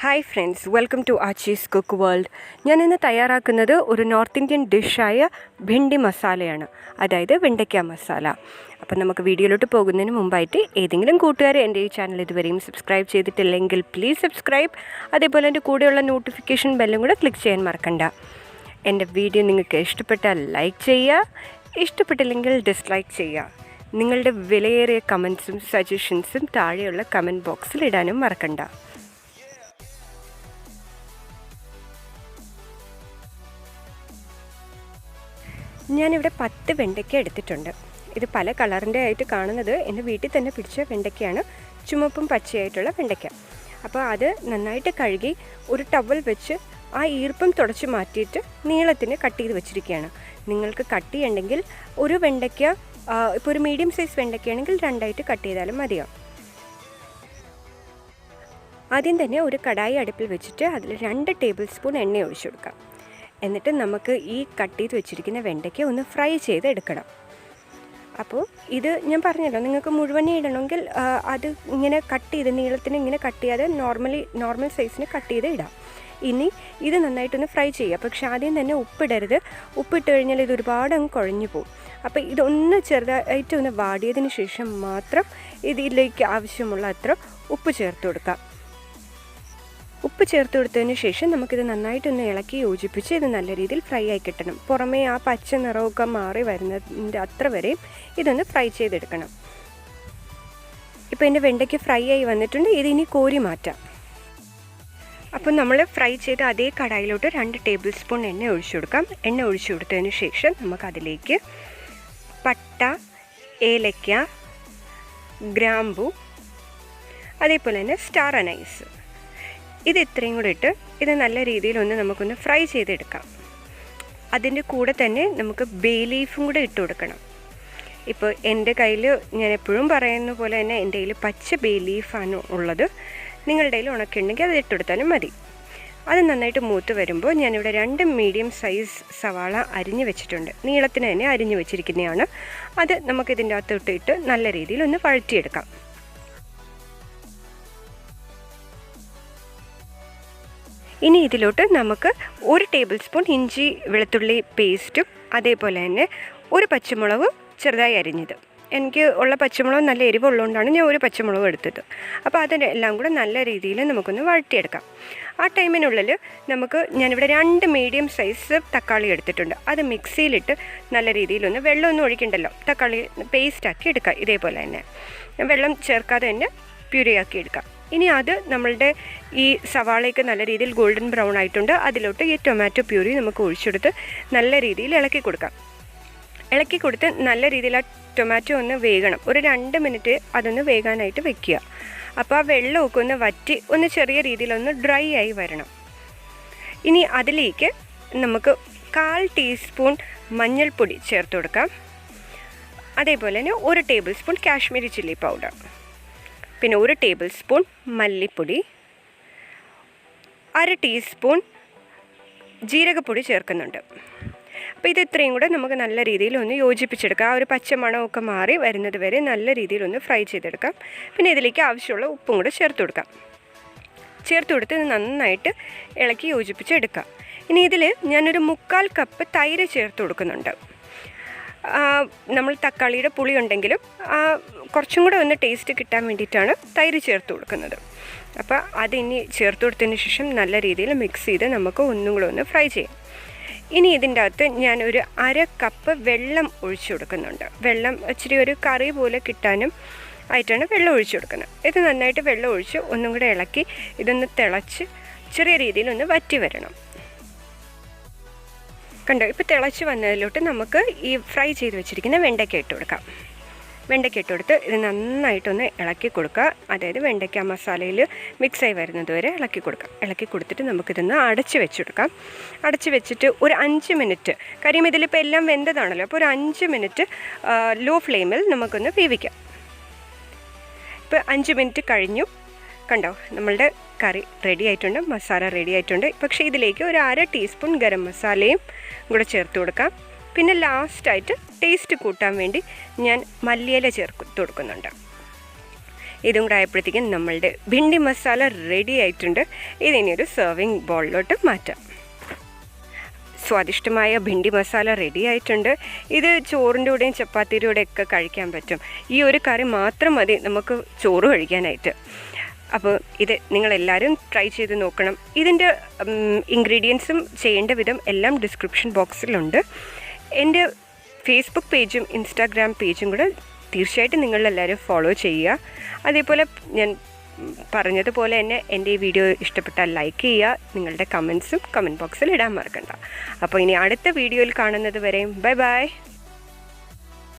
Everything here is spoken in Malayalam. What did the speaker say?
Hi friends, welcome to Aachi's cook world. ഞാനിന്ന് തയ്യാറാക്കുന്നത് ഒരു നോർത്ത് ഇന്ത്യൻ ഡിഷായ ഭിണ്ടി മസാലയാണ്, അതായത് വെണ്ടയ്ക്ക മസാല. അപ്പം നമുക്ക് വീഡിയോയിലോട്ട് പോകുന്നതിന് മുമ്പായിട്ട് ഏതെങ്കിലും കൂട്ടുകാർ എൻ്റെ ഈ ചാനൽ ഇതുവരെയും സബ്സ്ക്രൈബ് ചെയ്തിട്ടില്ലെങ്കിൽ പ്ലീസ് സബ്സ്ക്രൈബ്. അതേപോലെ എൻ്റെ കൂടെയുള്ള നോട്ടിഫിക്കേഷൻ ബെല്ലും കൂടെ ക്ലിക്ക് ചെയ്യാൻ മറക്കണ്ട. എൻ്റെ വീഡിയോ നിങ്ങൾക്ക് ഇഷ്ടപ്പെട്ടാൽ ലൈക്ക് ചെയ്യുക, ഇഷ്ടപ്പെട്ടില്ലെങ്കിൽ ഡിസ്ലൈക്ക് ചെയ്യുക. നിങ്ങളുടെ വിലയേറിയ കമൻസും സജഷൻസും താഴെയുള്ള കമൻറ്റ് ബോക്സിൽ ഇടാനും മറക്കണ്ട. ഞാനിവിടെ 10 വെണ്ടയ്ക്ക എടുത്തിട്ടുണ്ട്. ഇത് പല കളറിൻ്റെ ആയിട്ട് കാണുന്നത് എൻ്റെ വീട്ടിൽ തന്നെ പിടിച്ച വെണ്ടയ്ക്കയാണ്, ചുമപ്പും പച്ചയായിട്ടുള്ള വെണ്ടയ്ക്ക. അപ്പോൾ അത് നന്നായിട്ട് കഴുകി ഒരു ടവൽ വെച്ച് ആ ഈർപ്പം തുടച്ച് മാറ്റിയിട്ട് നീളത്തിന് കട്ട് ചെയ്ത് വെച്ചിരിക്കുകയാണ്. നിങ്ങൾക്ക് കട്ട് ചെയ്യണമെങ്കിൽ ഒരു വെണ്ടയ്ക്ക, ഇപ്പോൾ ഒരു മീഡിയം സൈസ് വെണ്ടയ്ക്കയാണെങ്കിൽ 2ആയിട്ട് കട്ട് ചെയ്താലും മതിയാവും. ആദ്യം തന്നെ ഒരു കടായി അടുപ്പിൽ വെച്ചിട്ട് അതിൽ 2 ടേബിൾ സ്പൂൺ എണ്ണ ഒഴിച്ചു കൊടുക്കാം. എന്നിട്ട് നമുക്ക് ഈ കട്ട് ചെയ്ത് വെച്ചിരിക്കുന്ന വെണ്ടയ്ക്ക ഒന്ന് ഫ്രൈ ചെയ്തെടുക്കണം. അപ്പോൾ ഇത് ഞാൻ പറഞ്ഞല്ലോ, നിങ്ങൾക്ക് മുഴുവനെ ഇടണമെങ്കിൽ അത് ഇങ്ങനെ കട്ട് ചെയ്ത് നീളത്തിന് ഇങ്ങനെ കട്ട് ചെയ്യാതെ നോർമൽ സൈസിന് കട്ട് ചെയ്ത് ഇടാം. ഇനി ഇത് നന്നായിട്ടൊന്ന് ഫ്രൈ ചെയ്യുക. പക്ഷെ ആദ്യം തന്നെ ഉപ്പിടരുത്. ഉപ്പിട്ട് കഴിഞ്ഞാൽ ഇത് ഒരുപാട് അങ്ങ് കുഴഞ്ഞു പോകും. അപ്പോൾ ഇതൊന്ന് ചെറുതായിട്ട് ഒന്ന് വാടിയതിന് ശേഷം മാത്രം ഇതിലേക്ക് ആവശ്യമുള്ള അത്ര ഉപ്പ് ചേർത്ത് കൊടുക്കാം. ഉപ്പ് ചേർത്ത് കൊടുത്തതിന് ശേഷം നമുക്കിത് നന്നായിട്ടൊന്ന് ഇളക്കി യോജിപ്പിച്ച് ഇത് നല്ല രീതിയിൽ ഫ്രൈ ആയി കിട്ടണം. പുറമേ ആ പച്ച നിറമൊക്കെ മാറി വരുന്നതിൻ്റെ അത്ര വരെയും ഇതൊന്ന് ഫ്രൈ ചെയ്തെടുക്കണം. ഇപ്പോൾ എൻ്റെ വെണ്ടയ്ക്ക് ഫ്രൈ ആയി വന്നിട്ടുണ്ട്. ഇതിനി കോരി മാറ്റാം. അപ്പോൾ നമ്മൾ ഫ്രൈ ചെയ്ത് അതേ കടായിലോട്ട് 2 ടേബിൾ സ്പൂൺ എണ്ണ ഒഴിച്ചു കൊടുക്കാം. എണ്ണ ഒഴിച്ചു കൊടുത്തതിന് ശേഷം നമുക്കതിലേക്ക് പട്ട, ഏലക്ക, ഗ്രാമ്പു, അതേപോലെ തന്നെ സ്റ്റാർ അനൈസ്, ഇത് ഇത്രയും കൂടെ ഇട്ട് ഇത് നല്ല രീതിയിലൊന്ന് നമുക്കൊന്ന് ഫ്രൈ ചെയ്തെടുക്കാം. അതിൻ്റെ കൂടെ തന്നെ നമുക്ക് ബേ ലീഫും കൂടെ ഇട്ട് കൊടുക്കണം. ഇപ്പോൾ എൻ്റെ കയ്യിൽ, ഞാൻ എപ്പോഴും പറയുന്ന പോലെ തന്നെ എൻ്റെ കയ്യിൽ പച്ച ബേ ലീഫാണ് ഉള്ളത്. നിങ്ങളുടെ കയ്യിൽ ഉണക്കുണ്ടെങ്കിൽ അത് ഇട്ടുകൊടുത്താലും മതി. അത് നന്നായിട്ട് മൂത്ത് വരുമ്പോൾ ഞാനിവിടെ 2 മീഡിയം സൈസ് സവാള അരിഞ്ഞ് വെച്ചിട്ടുണ്ട്. നീളത്തിന് തന്നെ അരിഞ്ഞ് വെച്ചിരിക്കുന്നതാണ്. അത് നമുക്കിതിൻ്റെ അകത്തോട്ടിട്ട് നല്ല രീതിയിൽ ഒന്ന് വഴറ്റിയെടുക്കാം. ഇനി ഇതിലോട്ട് നമുക്ക് 1 ടേബിൾ സ്പൂൺ ഇഞ്ചി വെളുത്തുള്ളി പേസ്റ്റും അതേപോലെ തന്നെ 1 പച്ചമുളക് ചെറുതായി അരിഞ്ഞത്. എനിക്ക് ഉള്ള പച്ചമുളക് നല്ല എരിവുള്ളതുകൊണ്ടാണ് ഞാൻ 1 പച്ചമുളക് എടുത്തത്. അപ്പോൾ അതിനെല്ലാം കൂടെ നല്ല രീതിയിൽ നമുക്കൊന്ന് വഴറ്റിയെടുക്കാം. ആ ടൈമിനുള്ളിൽ ഞാനിവിടെ 2 മീഡിയം സൈസ് തക്കാളി എടുത്തിട്ടുണ്ട്. അത് മിക്സിയിലിട്ട് നല്ല രീതിയിലൊന്ന്, വെള്ളമൊന്നും ഒഴിക്കണ്ടല്ലോ, തക്കാളി പേസ്റ്റാക്കി എടുക്കാം. ഇതേപോലെ തന്നെ വെള്ളം ചേർക്കാതെ തന്നെ പ്യൂരിയാക്കി എടുക്കാം. ഇനി അത് നമ്മളുടെ ഈ സവാളയ്ക്ക് നല്ല രീതിയിൽ ഗോൾഡൻ ബ്രൗൺ ആയിട്ടുണ്ട്. അതിലോട്ട് ഈ ടൊമാറ്റോ പ്യൂരി നമുക്ക് ഒഴിച്ചെടുത്ത് നല്ല രീതിയിൽ ഇളക്കി കൊടുക്കാം. ഇളക്കി കൊടുത്ത് നല്ല രീതിയിൽ ആ ടൊമാറ്റോ ഒന്ന് വേകണം. ഒരു 2 മിനിറ്റ് അതൊന്ന് വേകാനായിട്ട് വെക്കുക. അപ്പോൾ ആ വെള്ളമൊക്കെ ഒന്ന് വറ്റി ഒന്ന് ചെറിയ രീതിയിലൊന്ന് ഡ്രൈ ആയി വരണം. ഇനി അതിലേക്ക് നമുക്ക് 1/4 ടീസ്പൂൺ മഞ്ഞൾപ്പൊടി ചേർത്ത് കൊടുക്കാം. അതേപോലെ തന്നെ 1 table spoon Kashmiri chilli powder, പിന്നെ 1 ടേബിൾ സ്പൂൺ മല്ലിപ്പൊടി, 1/2 ടീസ്പൂൺ ജീരകപ്പൊടി ചേർക്കുന്നുണ്ട്. അപ്പോൾ ഇത് ഇത്രയും കൂടെ നമുക്ക് നല്ല രീതിയിൽ ഒന്ന് യോജിപ്പിച്ചെടുക്കാം. ആ ഒരു പച്ച മണമൊക്കെ മാറി വരുന്നത് വരെ നല്ല രീതിയിലൊന്ന് ഫ്രൈ ചെയ്തെടുക്കാം. പിന്നെ ഇതിലേക്ക് ആവശ്യമുള്ള ഉപ്പും കൂടെ ചേർത്ത് കൊടുക്കാം. ചേർത്ത് കൊടുത്ത് ഇത് നന്നായിട്ട് ഇളക്കി യോജിപ്പിച്ചെടുക്കാം. ഇനി ഇതിൽ ഞാനൊരു 1/4 കപ്പ് തൈര് ചേർത്ത് കൊടുക്കുന്നുണ്ട്. നമ്മൾ തക്കാളിയുടെ പുളി ഉണ്ടെങ്കിലും കുറച്ചും കൂടെ ഒന്ന് ടേസ്റ്റ് കിട്ടാൻ വേണ്ടിയിട്ടാണ് തൈര് ചേർത്ത് കൊടുക്കുന്നത്. അപ്പോൾ അതിനി ചേർത്ത് കൊടുത്തതിന് ശേഷം നല്ല രീതിയിൽ മിക്സ് ചെയ്ത് നമുക്ക് ഒന്നും കൂടെ ഒന്ന് ഫ്രൈ ചെയ്യാം. ഇനി ഇതിൻ്റെ അകത്ത് ഞാനൊരു 1/2 കപ്പ് വെള്ളം ഒഴിച്ചു കൊടുക്കുന്നുണ്ട്. വെള്ളം ഇച്ചിരി ഒരു കറി പോലെ കിട്ടാനും ആയിട്ടാണ് വെള്ളം ഒഴിച്ചു കൊടുക്കുന്നത്. ഇത് നന്നായിട്ട് വെള്ളം ഒഴിച്ച് ഒന്നും കൂടെ ഇളക്കി ഇതൊന്ന് തിളച്ച് ചെറിയ രീതിയിലൊന്ന് വറ്റി വരണം. കണ്ടോ, ഇപ്പോൾ തിളച്ച് വന്നതിലോട്ട് നമുക്ക് ഈ ഫ്രൈ ചെയ്ത് വെച്ചിരിക്കുന്ന വെണ്ടയ്ക്ക ഇട്ട് കൊടുക്കാം. വെണ്ടയ്ക്ക ഇട്ട് കൊടുത്ത് ഇത് നന്നായിട്ടൊന്ന് ഇളക്കി കൊടുക്കുക. അതായത് വെണ്ടയ്ക്ക മസാലയിൽ മിക്സായി വരുന്നത് വരെ ഇളക്കി കൊടുക്കാം. ഇളക്കി കൊടുത്തിട്ട് നമുക്കിതൊന്ന് അടച്ച് വെച്ച് കൊടുക്കാം. അടച്ച് വെച്ചിട്ട് ഒരു 5 മിനിറ്റ്, കാര്യം ഇതിലിപ്പോൾ എല്ലാം വെന്തതാണല്ലോ, അപ്പോൾ ഒരു 5 മിനിറ്റ് ലോ ഫ്ലെയിമിൽ നമുക്കൊന്ന് വേവിക്കാം. ഇപ്പോൾ 5 മിനിറ്റ് കഴിഞ്ഞു. കണ്ടോ, നമ്മളുടെ കറി റെഡി ആയിട്ടുണ്ട്, മസാല റെഡി ആയിട്ടുണ്ട്. പക്ഷേ ഇതിലേക്ക് ഒരു 1/2 ടീസ്പൂൺ ഗരം മസാലയും കൂടെ ചേർത്ത് കൊടുക്കാം. പിന്നെ ലാസ്റ്റായിട്ട് ടേസ്റ്റ് കൂട്ടാൻ വേണ്ടി ഞാൻ മല്ലിയില ചേർത്ത് കൊടുക്കുന്നുണ്ട്. ഇതും കൂടെ ആയപ്പോഴത്തേക്കും നമ്മളുടെ ഭിണ്ടി മസാല റെഡി ആയിട്ടുണ്ട്. ഇതിനി ഒരു സെർവിങ് ബോളിലോട്ട് മാറ്റാം. സ്വാദിഷ്ടമായ ഭിണ്ടി മസാല റെഡി ആയിട്ടുണ്ട്. ഇത് ചോറിൻ്റെ കൂടെയും ചപ്പാത്തിയുടെ കൂടെയൊക്കെ കഴിക്കാൻ പറ്റും. ഈ ഒരു കറി മാത്രം മതി നമുക്ക് ചോറ് കഴിക്കാനായിട്ട്. അപ്പോൾ ഇത് നിങ്ങളെല്ലാവരും ട്രൈ ചെയ്ത് നോക്കണം. ഇതിൻ്റെ ഇൻഗ്രീഡിയൻസും ചെയ്യേണ്ട വിധം എല്ലാം ഡിസ്ക്രിപ്ഷൻ ബോക്സിലുണ്ട്. എൻ്റെ ഫേസ്ബുക്ക് പേജും ഇൻസ്റ്റാഗ്രാം പേജും കൂടെ തീർച്ചയായിട്ടും നിങ്ങളെല്ലാവരും ഫോളോ ചെയ്യുക. അതേപോലെ ഞാൻ പറഞ്ഞതുപോലെ തന്നെ എൻ്റെ ഈ വീഡിയോ ഇഷ്ടപ്പെട്ടാൽ ലൈക്ക് ചെയ്യുക. നിങ്ങളുടെ കമൻസും കമൻറ്റ് ബോക്സിൽ ഇടാൻ മറക്കണ്ട. അപ്പോൾ ഇനി അടുത്ത വീഡിയോയിൽ കാണുന്നത് വരെയും ബൈ ബൈ.